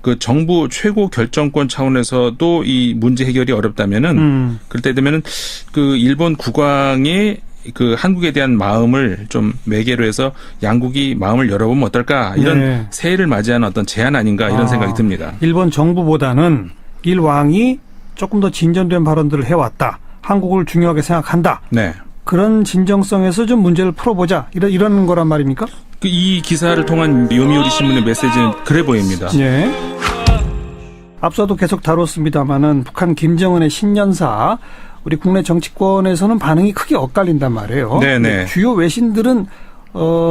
그 정부 최고 결정권 차원에서도 이 문제 해결이 어렵다면은 그럴 때 되면은 그 일본 국왕의 그 한국에 대한 마음을 좀 매개로 해서 양국이 마음을 열어보면 어떨까 이런 네. 새해를 맞이하는 어떤 제안 아닌가 이런 생각이 듭니다. 일본 정부보다는 일왕이 조금 더 진전된 발언들을 해왔다. 한국을 중요하게 생각한다. 네. 그런 진정성에서 좀 문제를 풀어보자. 이런 거란 말입니까? 이 기사를 통한 요미우리 신문의 메시지는 그래 보입니다. 네. 앞서도 계속 다뤘습니다마는 북한 김정은의 신년사 우리 국내 정치권에서는 반응이 크게 엇갈린단 말이에요. 네네. 주요 외신들은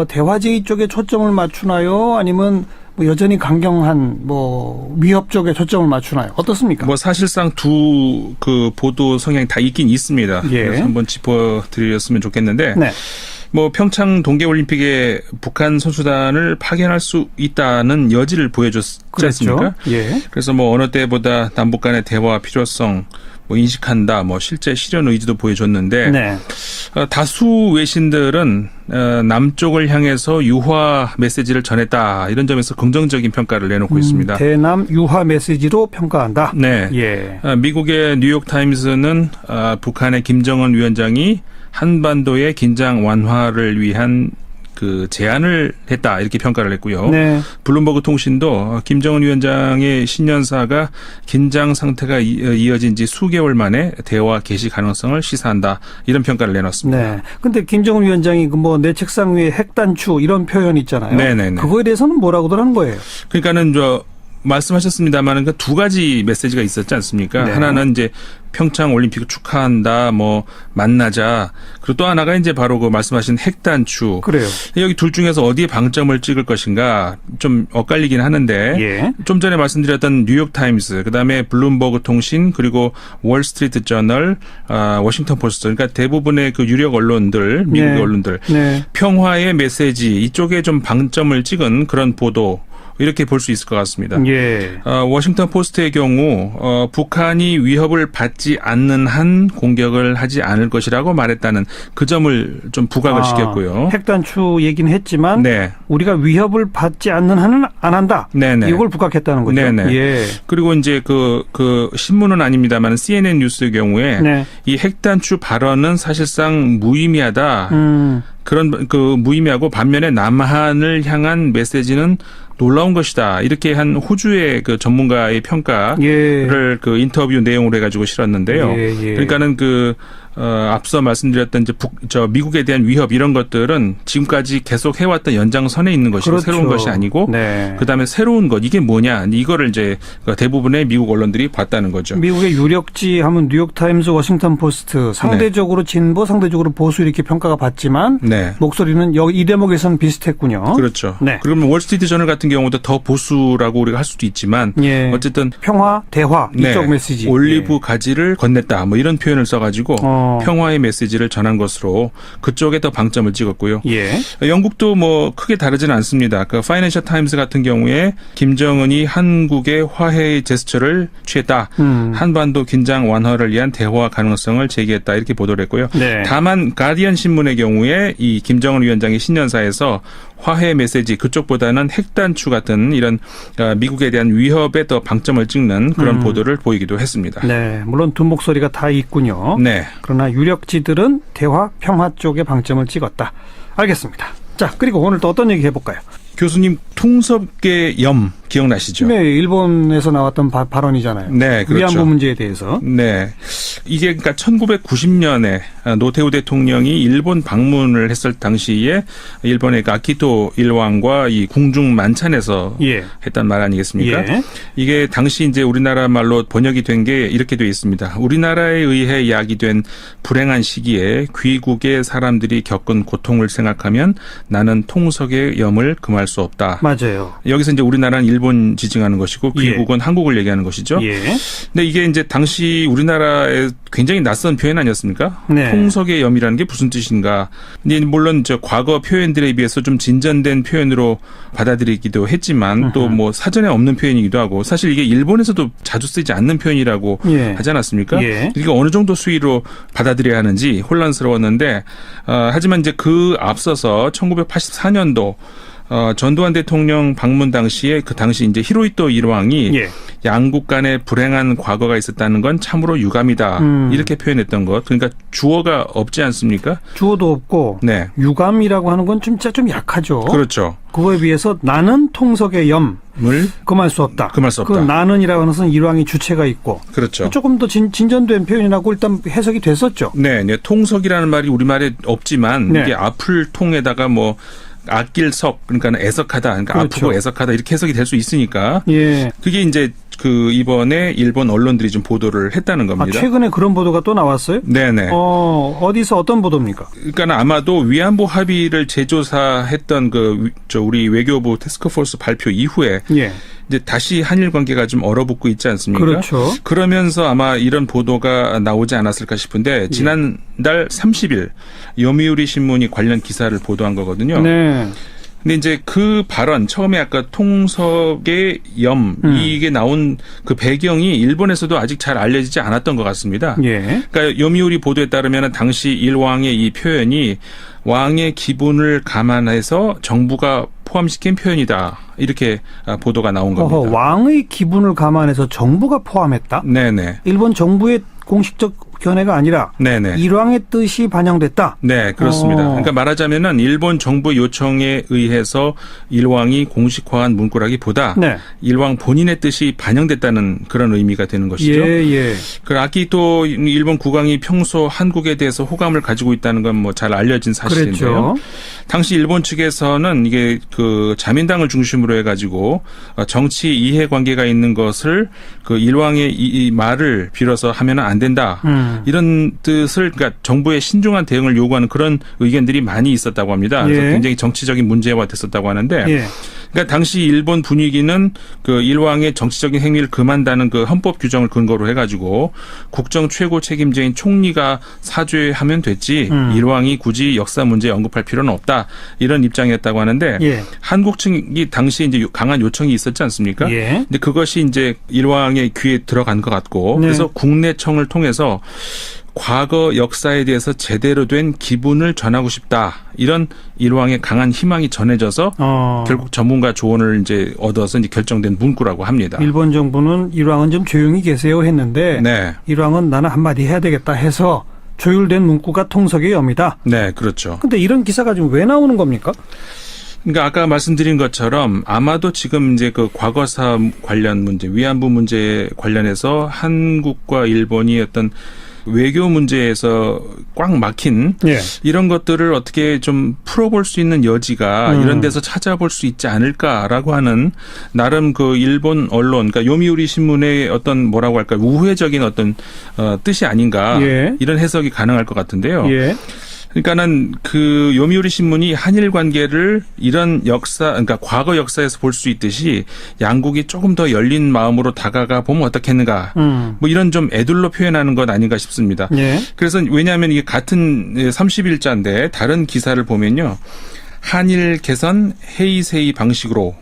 대화제의 쪽에 초점을 맞추나요? 아니면 뭐 여전히 강경한 뭐 위협 쪽에 초점을 맞추나요? 어떻습니까? 뭐 사실상 두 그 보도 성향이 다 있긴 있습니다. 예. 그래서 한번 짚어드렸으면 좋겠는데. 네. 뭐 평창 동계올림픽에 북한 선수단을 파견할 수 있다는 여지를 보여줬지 않습니까? 예. 그래서 뭐 어느 때보다 남북 간의 대화 필요성 뭐 인식한다, 뭐 실제 실현 의지도 보여줬는데 네. 다수 외신들은 남쪽을 향해서 유화 메시지를 전했다 이런 점에서 긍정적인 평가를 내놓고 있습니다. 대남 유화 메시지로 평가한다. 네. 예. 미국의 뉴욕 타임스는 북한의 김정은 위원장이 한반도의 긴장 완화를 위한 그 제안을 했다 이렇게 평가를 했고요. 네. 블룸버그 통신도 김정은 위원장의 신년사가 긴장 상태가 이어진 지 수개월 만에 대화 개시 가능성을 시사한다 이런 평가를 내놨습니다. 네. 근데 김정은 위원장이 그 뭐 내 책상 위에 핵단추 이런 표현 있잖아요. 네네네. 그거에 대해서는 뭐라고들 하는 거예요? 그러니까는 말씀하셨습니다만 그 두 가지 메시지가 있었지 않습니까? 네. 하나는 이제 평창 올림픽을 축하한다, 뭐 만나자. 그리고 또 하나가 이제 바로 그 말씀하신 핵단추. 그래요. 여기 둘 중에서 어디에 방점을 찍을 것인가 좀 엇갈리긴 하는데 예. 좀 전에 말씀드렸던 뉴욕 타임스, 그다음에 블룸버그 통신, 그리고 월스트리트 저널, 워싱턴 포스트. 그러니까 대부분의 그 유력 언론들, 미국의 네. 언론들 네. 평화의 메시지 이쪽에 좀 방점을 찍은 그런 보도. 이렇게 볼 수 있을 것 같습니다. 예. 워싱턴 포스트의 경우 북한이 위협을 받지 않는 한 공격을 하지 않을 것이라고 말했다는 그 점을 좀 부각을 시켰고요. 핵단추 얘기는 했지만 네. 우리가 위협을 받지 않는 한은 안 한다. 네네. 이걸 부각했다는 거죠. 네네. 예. 그리고 이제 그 신문은 아닙니다만 CNN 뉴스의 경우에 네. 이 핵단추 발언은 사실상 무의미하다. 그런 그 무의미하고 반면에 남한을 향한 메시지는 놀라운 것이다. 이렇게 한 호주의 그 전문가의 평가를 그 인터뷰 내용으로 해가지고 실었는데요. 예. 그러니까는 앞서 말씀드렸던 이제 미국에 대한 위협 이런 것들은 지금까지 계속 해왔던 연장선에 있는 것이고 그렇죠. 새로운 것이 아니고 네. 그다음에 새로운 것 이게 뭐냐 이거를 이제 대부분의 미국 언론들이 봤다는 거죠. 미국의 유력지 하면 뉴욕타임스, 워싱턴 포스트 상대적으로 진보, 상대적으로 보수 이렇게 평가가 받지만 네. 목소리는 여기 이 대목에서는 비슷했군요. 그렇죠. 네. 그러면 월스트리트 저널 같은 경우도 더 보수라고 우리가 할 수도 있지만 예. 어쨌든 평화, 대화 이쪽 메시지. 올리브 예. 가지를 건넸다 뭐 이런 표현을 써가지고 평화의 메시지를 전한 것으로 그쪽에 더 방점을 찍었고요. 예. 영국도 뭐 크게 다르지는 않습니다. 그 파이낸셜 타임스 같은 경우에 김정은이 한국의 화해의 제스처를 취했다. 한반도 긴장 완화를 위한 대화 가능성을 제기했다. 이렇게 보도를 했고요. 네. 다만 가디언 신문의 경우에 이 김정은 위원장의 신년사에서 화해 메시지 그쪽보다는 핵단추 같은 이런 미국에 대한 위협에 더 방점을 찍는 그런 보도를 보이기도 했습니다. 네, 물론 두 목소리가 다 있군요. 네. 그러나 유력지들은 대화, 평화 쪽에 방점을 찍었다. 알겠습니다. 자, 그리고 오늘 또 어떤 얘기 해볼까요? 교수님 통섭계 염 기억나시죠? 네, 일본에서 나왔던 발언이잖아요. 네, 그렇죠. 위안부 문제에 대해서. 네. 이게 그러니까 1990년에 노태우 대통령이 일본 방문을 했을 당시에 일본의 아키토 일왕과 이 궁중 만찬에서 예. 했단 말 아니겠습니까? 예. 이게 당시 이제 우리나라 말로 번역이 된 게 이렇게 되어 있습니다. 우리나라에 의해 야기된 불행한 시기에 귀국의 사람들이 겪은 고통을 생각하면 나는 통석의 염을 금할 수 없다. 맞아요. 여기서 이제 우리나라는 일본 지칭하는 것이고 귀국은 한국을 얘기하는 것이죠. 예. 근데 이게 이제 당시 우리나라에 굉장히 낯선 표현 아니었습니까? 네. 통석의 염이라는 게 무슨 뜻인가? 근데 물론 과거 표현들에 비해서 좀 진전된 표현으로 받아들이기도 했지만 또 뭐 사전에 없는 표현이기도 하고 사실 이게 일본에서도 자주 쓰지 않는 표현이라고 예. 하지 않았습니까? 예. 이게 어느 정도 수위로 받아들여야 하는지 혼란스러웠는데 하지만 이제 그 앞서서 1984년도 전두환 대통령 방문 당시에 그 당시 이제 히로히토 일왕이 예. 양국 간에 불행한 과거가 있었다는 건 참으로 유감이다. 이렇게 표현했던 것. 그러니까 주어가 없지 않습니까? 주어도 없고 네. 유감이라고 하는 건 진짜 좀 약하죠. 그렇죠. 그거에 비해서 나는 통석의 염 물 금할 수 없다. 금할 수 없다. 그 나는이라고 하는 것은 일왕이 주체가 있고 그렇죠. 조금 더 진전된 표현이라고 일단 해석이 됐었죠. 네, 네. 통석이라는 말이 우리말에 없지만 네. 이게 앞을 통에다가 뭐 아낄 석 그러니까 애석하다. 그러니까 그렇죠. 아프고 애석하다 이렇게 해석이 될 수 있으니까 예. 그게 이제 그 이번에 일본 언론들이 좀 보도를 했다는 겁니다. 최근에 그런 보도가 또 나왔어요? 네네. 어디서 어떤 보도입니까? 그러니까 아마도 위안부 합의를 재조사했던 우리 외교부 태스크포스 발표 이후에 예. 이제 다시 한일 관계가 좀 얼어붙고 있지 않습니까? 그렇죠. 그러면서 아마 이런 보도가 나오지 않았을까 싶은데 지난달 30일 요미우리 신문이 관련 기사를 보도한 거거든요. 네. 근데 이제 그 발언 처음에 아까 통석의 염 이게 나온 그 배경이 일본에서도 아직 잘 알려지지 않았던 것 같습니다. 예. 그러니까 요미우리 보도에 따르면 당시 일왕의 이 표현이 왕의 기분을 감안해서 정부가 포함시킨 표현이다. 이렇게 보도가 나온 겁니다. 왕의 기분을 감안해서 정부가 포함했다? 네네. 일본 정부의 공식적 견해가 아니라 네네. 일왕의 뜻이 반영됐다? 네, 그렇습니다. 그러니까 말하자면은 일본 정부 요청에 의해서 일왕이 공식화한 문구라기보다 네. 일왕 본인의 뜻이 반영됐다는 그런 의미가 되는 것이죠. 예. 그 아키토 일본 국왕이 평소 한국에 대해서 호감을 가지고 있다는 건 뭐 잘 알려진 사실인데요. 그랬죠. 당시 일본 측에서는 이게 그 자민당을 중심으로 해가지고 정치 이해 관계가 있는 것을 그 일왕의 이 말을 빌어서 하면은 안 된다. 이런 뜻을 그러니까 정부의 신중한 대응을 요구하는 그런 의견들이 많이 있었다고 합니다. 그래서 예. 굉장히 정치적인 문제화 됐었다고 하는데 예. 그러니까 당시 일본 분위기는 그 일왕의 정치적인 행위를 금한다는 그 헌법 규정을 근거로 해가지고 국정 최고 책임자인 총리가 사죄하면 됐지 일왕이 굳이 역사 문제에 언급할 필요는 없다 이런 입장이었다고 하는데 예. 한국 측이 당시에 이제 강한 요청이 있었지 않습니까? 예. 근데 그것이 이제 일왕의 귀에 들어간 것 같고 네. 그래서 국내청을 통해서 과거 역사에 대해서 제대로 된 기분을 전하고 싶다. 이런 일왕의 강한 희망이 전해져서 결국 전문가 조언을 이제 얻어서 이제 결정된 문구라고 합니다. 일본 정부는 일왕은 좀 조용히 계세요 했는데 네. 일왕은 나는 한마디 해야 되겠다 해서 조율된 문구가 통석의 염이다. 네, 그렇죠. 근데 이런 기사가 지금 왜 나오는 겁니까? 그러니까 아까 말씀드린 것처럼 아마도 지금 이제 그 과거사 관련 문제, 위안부 문제 관련해서 한국과 일본이 어떤 외교 문제에서 꽉 막힌 예. 이런 것들을 어떻게 좀 풀어볼 수 있는 여지가 이런 데서 찾아볼 수 있지 않을까라고 하는 나름 그 일본 언론, 그러니까 요미우리 신문의 어떤 뭐라고 할까 우회적인 어떤 뜻이 아닌가 예. 이런 해석이 가능할 것 같은데요. 예. 그러니까는 그 요미우리 신문이 한일 관계를 이런 역사, 그러니까 과거 역사에서 볼 수 있듯이 양국이 조금 더 열린 마음으로 다가가 보면 어떻겠는가. 뭐 이런 좀 애둘러 표현하는 것 아닌가 싶습니다. 예. 그래서 왜냐하면 이게 같은 30일자인데 다른 기사를 보면요. 한일 개선 헤이세이 방식으로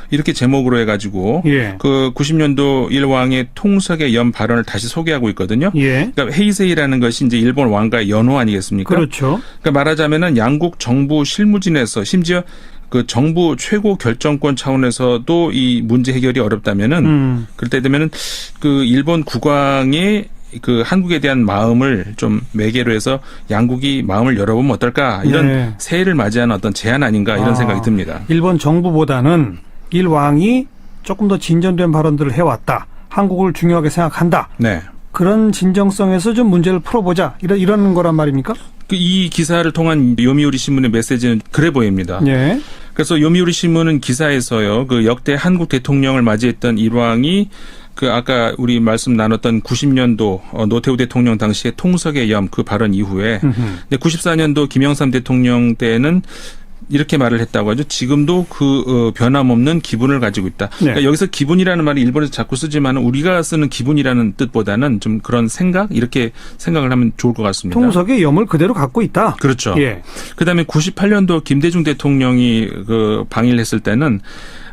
이렇게 제목으로 해가지고 예. 그 90년도 일왕의 통석의 염 발언을 다시 소개하고 있거든요. 예. 그러니까 헤이세이라는 것이 이제 일본 왕가의 연호 아니겠습니까? 그렇죠. 그러니까 말하자면은 양국 정부 실무진에서 심지어 그 정부 최고 결정권 차원에서도 이 문제 해결이 어렵다면은 그럴 때 되면은 그 일본 국왕의 그 한국에 대한 마음을 좀 매개로 해서 양국이 마음을 열어보면 어떨까 이런 네. 새해를 맞이하는 어떤 제안 아닌가 이런 생각이 듭니다. 일본 정부보다는 일왕이 조금 더 진전된 발언들을 해왔다. 한국을 중요하게 생각한다. 네. 그런 진정성에서 좀 문제를 풀어보자. 이런 거란 말입니까? 이 기사를 통한 요미우리 신문의 메시지는 그래 보입니다. 예. 그래서 요미우리 신문은 기사에서요, 그 역대 한국 대통령을 맞이했던 일왕이 그 아까 우리 말씀 나눴던 90년도 노태우 대통령 당시에 통석의 염 그 발언 이후에 94년도 김영삼 대통령 때는 이렇게 말을 했다고 하죠. 지금도 그 변함없는 기분을 가지고 있다. 네. 그러니까 여기서 기분이라는 말이 일본에서 자꾸 쓰지만 우리가 쓰는 기분이라는 뜻보다는 좀 그런 생각 이렇게 생각을 하면 좋을 것 같습니다. 통석의 염을 그대로 갖고 있다. 그렇죠. 예. 그다음에 98년도 김대중 대통령이 그 방일을 했을 때는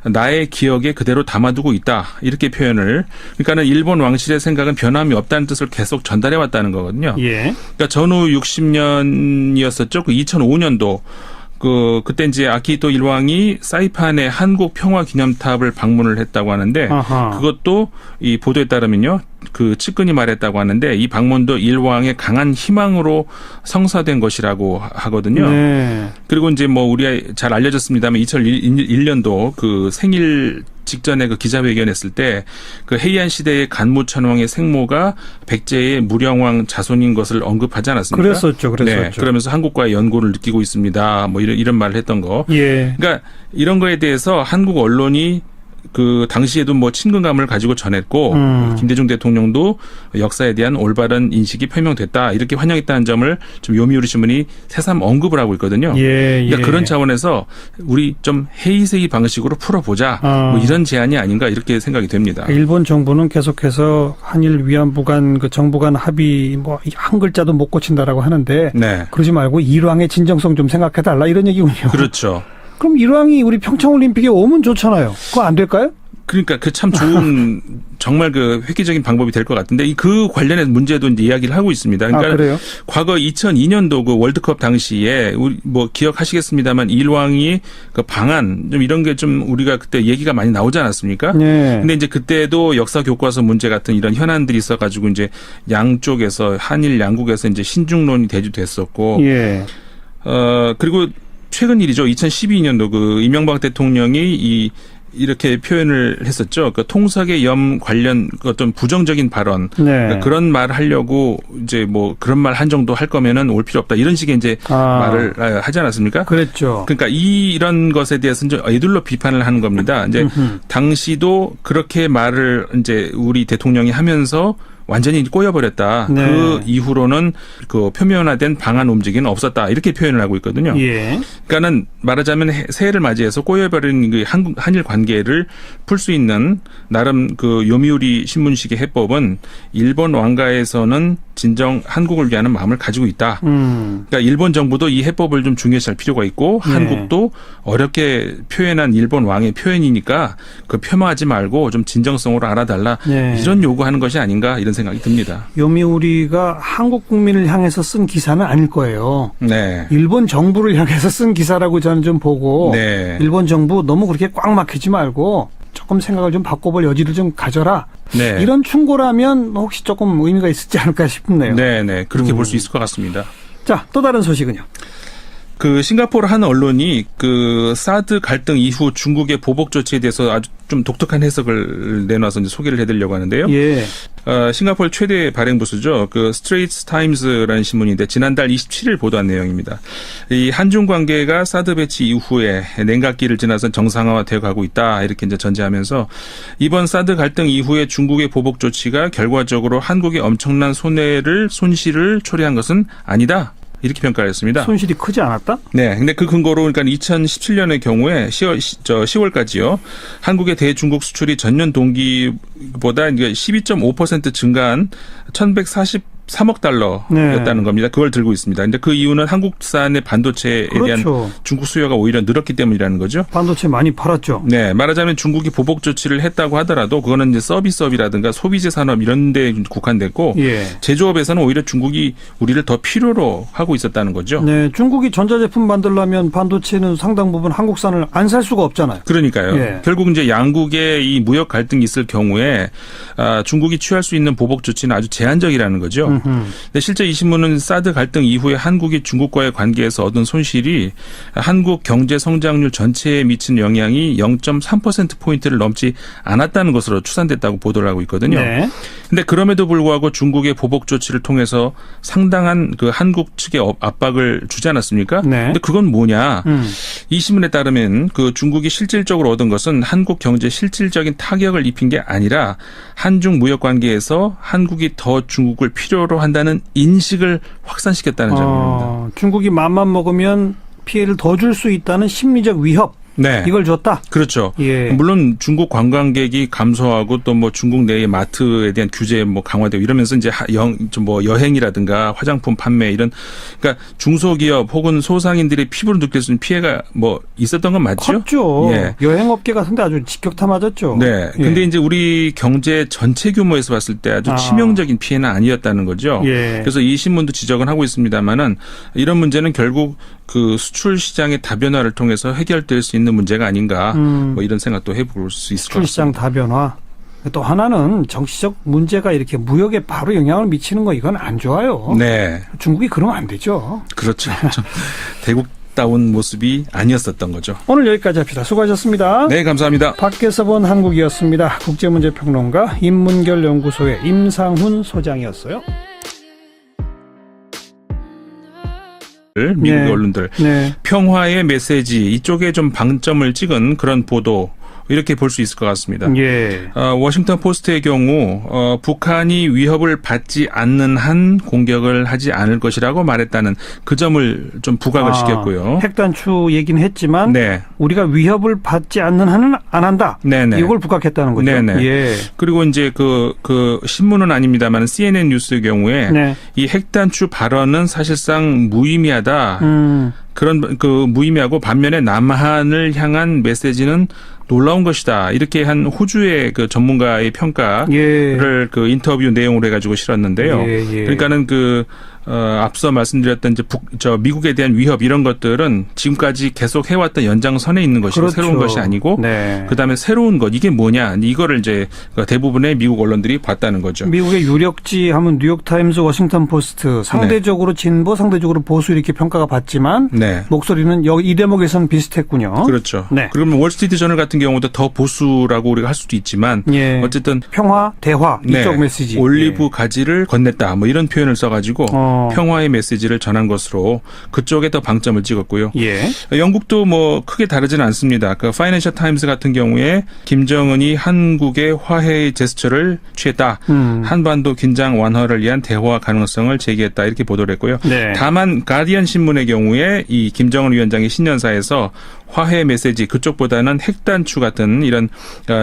나의 기억에 그대로 담아두고 있다. 이렇게 표현을. 그러니까는 일본 왕실의 생각은 변함이 없다는 뜻을 계속 전달해 왔다는 거거든요. 예. 그러니까 전후 60년이었었죠. 그 2005년도 그때 이제 아키히토 일왕이 사이판의 한국 평화 기념탑을 방문을 했다고 하는데 아하. 그것도 이 보도에 따르면요. 그 측근이 말했다고 하는데 이 방문도 일왕의 강한 희망으로 성사된 것이라고 하거든요. 네. 그리고 이제 뭐 우리가 잘 알려졌습니다만 2001년도 그 생일 직전에 그 기자회견했을 때 그 헤이안 시대의 간무천왕의 생모가 백제의 무령왕 자손인 것을 언급하지 않았습니까? 그랬었죠. 네, 그러면서 한국과의 연고를 느끼고 있습니다. 뭐 이런 말을 했던 거. 예. 그러니까 이런 거에 대해서 한국 언론이 그 당시에도 뭐 친근감을 가지고 전했고 김대중 대통령도 역사에 대한 올바른 인식이 표명됐다 이렇게 환영했다는 점을 좀 요미우리 신문이 새삼 언급을 하고 있거든요. 예, 그러니까 그런 차원에서 우리 좀 헤이세이 방식으로 풀어보자 뭐 이런 제안이 아닌가 이렇게 생각이 됩니다. 일본 정부는 계속해서 한일 위안부 간 그 정부 간 합의 뭐 한 글자도 못 고친다라고 하는데 네, 그러지 말고 일왕의 진정성 좀 생각해달라 이런 얘기군요. 그렇죠. 그럼 일왕이 우리 평창올림픽에 오면 좋잖아요. 그거 안 될까요? 그러니까 그 참 좋은 정말 그 획기적인 방법이 될 것 같은데 그 관련해서 문제도 이제 이야기를 하고 있습니다. 그러니까 그래요? 과거 2002년도 그 월드컵 당시에 우리 뭐 기억하시겠습니다만 일왕이 그 방한 좀 이런 게 좀 우리가 그때 얘기가 많이 나오지 않았습니까? 네. 근데 이제 그때도 역사 교과서 문제 같은 이런 현안들이 있어가지고 이제 양쪽에서 한일 양국에서 이제 신중론이 대두됐었고, 예. 그리고 최근 일이죠. 2012년도 그 이명박 대통령이 이렇게 표현을 했었죠. 그 통사계 염 관련 어떤 부정적인 발언 네. 그러니까 그런 말을 하려고 이제 뭐 그런 말 한 정도 할 거면은 올 필요 없다 이런 식의 이제 말을 하지 않았습니까? 그랬죠. 그러니까 이런 것에 대해서는 좀 애들로 비판을 하는 겁니다. 이제 당시도 그렇게 말을 이제 우리 대통령이 하면서 완전히 꼬여버렸다. 네. 그 이후로는 그 표면화된 방한 움직임은 없었다. 이렇게 표현을 하고 있거든요. 예. 그러니까는 말하자면 새해를 맞이해서 꼬여버린 그 한일 관계를 풀 수 있는 나름 그 요미우리 신문식의 해법은 일본 왕가에서는 진정 한국을 위하는 마음을 가지고 있다. 그러니까 일본 정부도 이 해법을 좀 중요시할 필요가 있고 네. 한국도 어렵게 표현한 일본 왕의 표현이니까 그 폄하하지 말고 좀 진정성으로 알아달라. 네. 이런 요구하는 것이 아닌가 이런 생각이 듭니다. 요미우리가 한국 국민을 향해서 쓴 기사는 아닐 거예요. 네. 일본 정부를 향해서 쓴 기사라고 저는 좀 보고 네. 일본 정부 너무 그렇게 꽉 막히지 말고 조금 생각을 좀 바꿔볼 여지를 좀 가져라. 네. 이런 충고라면 혹시 조금 의미가 있을지 않을까 싶네요. 네. 그렇게 볼 수 있을 것 같습니다. 자, 또 다른 소식은요. 그 싱가포르 한 언론이 그 사드 갈등 이후 중국의 보복 조치에 대해서 아주 좀 독특한 해석을 내놔서 이제 소개를 해드리려고 하는데요. 예. 싱가포르 최대 발행 부수죠. 그 스트레이트 타임스라는 신문인데 지난달 27일 보도한 내용입니다. 이 한중 관계가 사드 배치 이후에 냉각기를 지나서 정상화되어 가고 있다 이렇게 이제 전제하면서 이번 사드 갈등 이후에 중국의 보복 조치가 결과적으로 한국의 엄청난 손실을 초래한 것은 아니다. 이렇게 평가를 했습니다. 손실이 크지 않았다? 네. 근데 그 근거로 그러니까 2017년의 경우에 10월까지요. 한국의 대중국 수출이 전년 동기보다 12.5% 증가한 1,143억 달러였다는 네. 겁니다. 그걸 들고 있습니다. 근데 그 이유는 한국산의 반도체에 대한 그렇죠. 중국 수요가 오히려 늘었기 때문이라는 거죠. 반도체 많이 팔았죠. 네, 말하자면 중국이 보복 조치를 했다고 하더라도 그거는 이제 서비스업이라든가 소비재 산업 이런 데 국한됐고 예. 제조업에서는 오히려 중국이 우리를 더 필요로 하고 있었다는 거죠. 네, 중국이 전자제품 만들려면 반도체는 상당 부분 한국산을 안 살 수가 없잖아요. 그러니까요. 예. 결국 이제 양국의 이 무역 갈등이 있을 경우에 중국이 취할 수 있는 보복 조치는 아주 제한적이라는 거죠. 근데 실제 이 신문은 사드 갈등 이후에 한국이 중국과의 관계에서 얻은 손실이 한국 경제 성장률 전체에 미친 영향이 0.3%포인트를 넘지 않았다는 것으로 추산됐다고 보도를 하고 있거든요. 네. 근데 그럼에도 불구하고 중국의 보복 조치를 통해서 상당한 그 한국 측의 압박을 주지 않았습니까? 네. 근데 그건 뭐냐? 이 신문에 따르면 그 중국이 실질적으로 얻은 것은 한국 경제에 실질적인 타격을 입힌 게 아니라 한중 무역 관계에서 한국이 더 중국을 필요로 한다는 인식을 확산시켰다는 점입니다. 중국이 맘만 먹으면 피해를 더 줄 수 있다는 심리적 위협. 네. 이걸 줬다. 그렇죠. 예. 물론 중국 관광객이 감소하고 또 뭐 중국 내의 마트에 대한 규제 뭐 강화되고 이러면서 이제 뭐 여행이라든가 화장품 판매 이런 그러니까 중소기업 혹은 소상인들의 피부로 느낄 수 있는 피해가 뭐 있었던 건 맞죠? 컸죠. 예. 여행업계 같은데 아주 직격타 맞았죠. 네. 예. 근데 이제 우리 경제 전체 규모에서 봤을 때 아주 치명적인 피해는 아니었다는 거죠. 예. 그래서 이 신문도 지적은 하고 있습니다만은 이런 문제는 결국 그 수출 시장의 다변화를 통해서 해결될 수 있는 문제가 아닌가 뭐 이런 생각도 해볼 수 있을 것 같습니다. 수출시장 다변화. 또 하나는 정치적 문제가 이렇게 무역에 바로 영향을 미치는 거 이건 안 좋아요. 네, 중국이 그러면 안 되죠. 그렇죠. 좀 대국다운 모습이 아니었었던 거죠. 오늘 여기까지 합시다. 수고하셨습니다. 네, 감사합니다. 밖에서 본 한국이었습니다. 국제문제평론가 인문결 연구소의 임상훈 소장이었어요. 미국 네. 언론들 네. 평화의 메시지 이쪽에 좀 방점을 찍은 그런 보도 이렇게 볼 수 있을 것 같습니다. 예. 워싱턴 포스트의 경우 북한이 위협을 받지 않는 한 공격을 하지 않을 것이라고 말했다는 그 점을 좀 부각을 시켰고요. 핵단추 얘기는 했지만 네. 우리가 위협을 받지 않는 한은 안 한다. 네네. 이걸 부각했다는 거죠. 네네. 예. 그리고 이제 그 신문은 아닙니다만 CNN 뉴스의 경우에 네. 이 핵단추 발언은 사실상 무의미하다. 그런 무의미하고 반면에 남한을 향한 메시지는 놀라운 것이다. 이렇게 한 호주의 그 전문가의 평가를 그 인터뷰 내용으로 해가지고 실었는데요. 그러니까는 앞서 말씀드렸던 이제 미국에 대한 위협 이런 것들은 지금까지 계속 해왔던 연장선에 있는 것이고 그렇죠. 새로운 것이 아니고 네. 그다음에 새로운 것 이게 뭐냐 이거를 이제 대부분의 미국 언론들이 봤다는 거죠. 미국의 유력지 하면 뉴욕타임스, 워싱턴 포스트 상대적으로 진보, 상대적으로 보수 이렇게 평가가 받지만 네. 목소리는 여기 이 대목에서는 비슷했군요. 그렇죠. 네. 그러면 월스트리트 저널 같은 경우도 더 보수라고 우리가 할 수도 있지만 예. 어쨌든 평화, 대화 이쪽 메시지. 올리브 가지를 건넸다. 뭐 이런 표현을 써가지고 평화의 메시지를 전한 것으로 그쪽에 더 방점을 찍었고요. 예. 영국도 뭐 크게 다르지는 않습니다. 그 파이낸셜 타임스 같은 경우에 김정은이 한국의 화해 제스처를 취했다. 한반도 긴장 완화를 위한 대화 가능성을 제기했다. 이렇게 보도를 했고요. 네. 다만 가디언 신문의 경우에 이 김정은 위원장의 신년사에서 화해 메시지 그쪽보다는 핵단추 같은 이런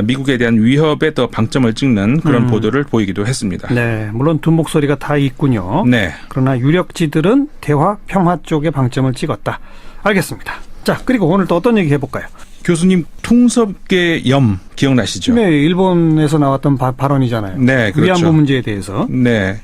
미국에 대한 위협에 더 방점을 찍는 그런 보도를 보이기도 했습니다. 네, 물론 두 목소리가 다 있군요. 네. 그러나 유력지들은 대화, 평화 쪽에 방점을 찍었다. 알겠습니다. 자, 그리고 오늘 또 어떤 얘기 해볼까요? 교수님 통섭계 염 기억나시죠? 네, 일본에서 나왔던 발언이잖아요. 네, 그렇죠. 위안부 문제에 대해서. 네.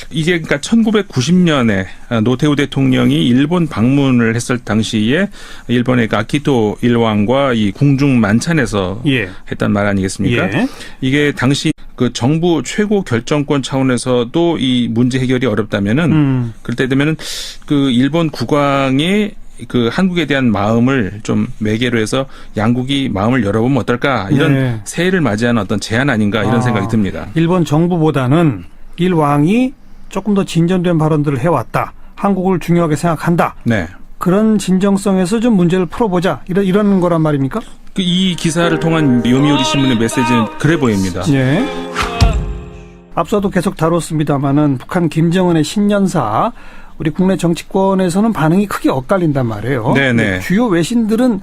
이게 그러니까 1990년에 노태우 대통령이 일본 방문을 했을 당시에 일본의 아키토 일왕과 이 궁중 만찬에서 했던 말 아니겠습니까? 예. 이게 당시 그 정부 최고 결정권 차원에서도 이 문제 해결이 어렵다면은 그럴 때 되면은 그 일본 국왕이 그 한국에 대한 마음을 좀 매개로 해서 양국이 마음을 열어보면 어떨까 이런 새해를 맞이하는 어떤 제안 아닌가 이런 생각이 듭니다. 일본 정부보다는 일왕이 조금 더 진전된 발언들을 해왔다. 한국을 중요하게 생각한다. 네. 그런 진정성에서 좀 문제를 풀어보자. 이런 거란 말입니까? 이 기사를 통한 요미우리 신문의 메시지는 그래 보입니다. 네. 앞서도 계속 다뤘습니다마는 북한 김정은의 신년사 우리 국내 정치권에서는 반응이 크게 엇갈린단 말이에요. 네네. 주요 외신들은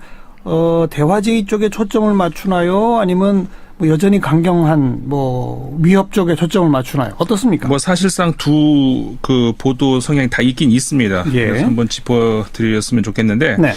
대화제의 쪽에 초점을 맞추나요? 아니면 뭐 여전히 강경한 뭐 위협 쪽에 초점을 맞추나요? 어떻습니까? 뭐 사실상 두 그 보도 성향이 다 있긴 있습니다. 그래서 한번 짚어드렸으면 좋겠는데. 네.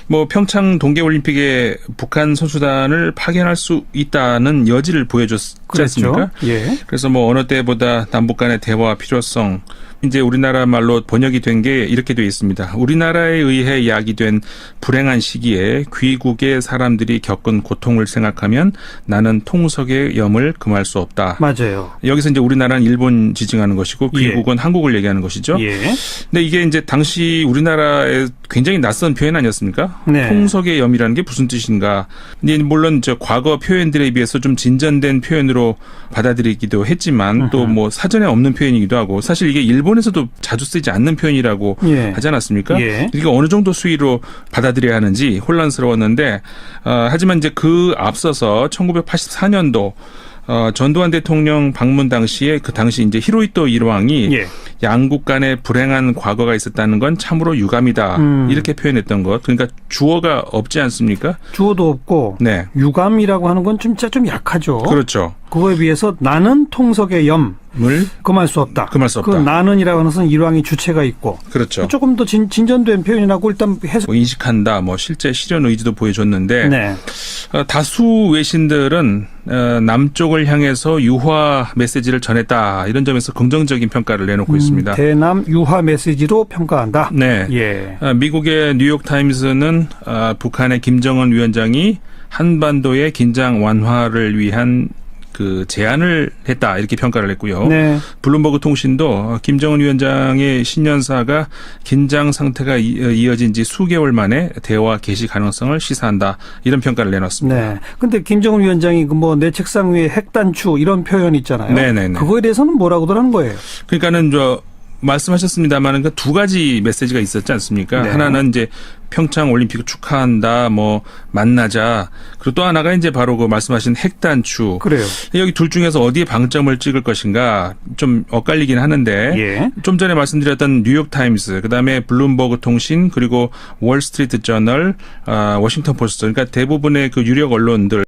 뭐 평창 동계올림픽에 북한 선수단을 파견할 수 있다는 여지를 보여줬지 않습니까? 예. 그래서 뭐 어느 때보다 남북 간의 대화 필요성 이제 우리나라 말로 번역이 된 게 이렇게 되어 있습니다. 우리나라에 의해 야기된 불행한 시기에 귀국의 사람들이 겪은 고통을 생각하면 나는 통석의 염을 금할 수 없다. 맞아요. 여기서 이제 우리나라는 일본 지칭하는 것이고 귀국은 한국을 얘기하는 것이죠. 근데 이게 이제 당시 우리나라에 굉장히 낯선 표현 아니었습니까? 네. 통석의 염이라는 게 무슨 뜻인가? 근데 물론 저 과거 표현들에 비해서 좀 진전된 표현으로 받아들이기도 했지만 또 뭐 사전에 없는 표현이기도 하고 사실 이게 일본에서도 자주 쓰지 않는 표현이라고 하지 않았습니까? 이게 어느 정도 수위로 받아들여야 하는지 혼란스러웠는데 하지만 이제 그 앞서서 1984년도 전두환 대통령 방문 당시에 그 당시 이제 히로히토 일왕이 양국 간에 불행한 과거가 있었다는 건 참으로 유감이다. 이렇게 표현했던 것. 그러니까 주어가 없지 않습니까? 주어도 없고 유감이라고 하는 건 진짜 좀 약하죠. 그렇죠. 그거에 비해서 나는 통석의 염. 금할 수 없다. 금할 수 없다. 그 나는이라고 하는 것은 일왕의 주체가 있고. 그렇죠. 조금 더 진전된 표현이라고 일단 해석. 뭐 인식한다, 뭐 실제 실현 의지도 보여줬는데 네. 다수 외신들은 남쪽을 향해서 유화 메시지를 전했다 이런 점에서 긍정적인 평가를 내놓고 있습니다. 대남 유화 메시지로 평가한다. 네. 예. 미국의 뉴욕 타임스는 북한의 김정은 위원장이 한반도의 긴장 완화를 위한 그 제안을 했다 이렇게 평가를 했고요. 네. 블룸버그 통신도 김정은 위원장의 신년사가 긴장 상태가 이어진 지 수개월 만에 대화 개시 가능성을 시사한다 이런 평가를 내놨습니다. 네. 근데 김정은 위원장이 그 뭐 내 책상 위에 핵단추 이런 표현 있잖아요. 네네네. 그거에 대해서는 뭐라고들 하는 거예요? 그러니까는 말씀하셨습니다만은 그 두 가지 메시지가 있었지 않습니까? 네. 하나는 이제 평창 올림픽을 축하한다, 뭐 만나자. 그리고 또 하나가 이제 바로 그 말씀하신 핵단추. 그래요. 여기 둘 중에서 어디에 방점을 찍을 것인가 좀 엇갈리긴 하는데 예. 좀 전에 말씀드렸던 뉴욕 타임스, 그다음에 블룸버그 통신, 그리고 월스트리트 저널, 워싱턴 포스트. 그러니까 대부분의 그 유력 언론들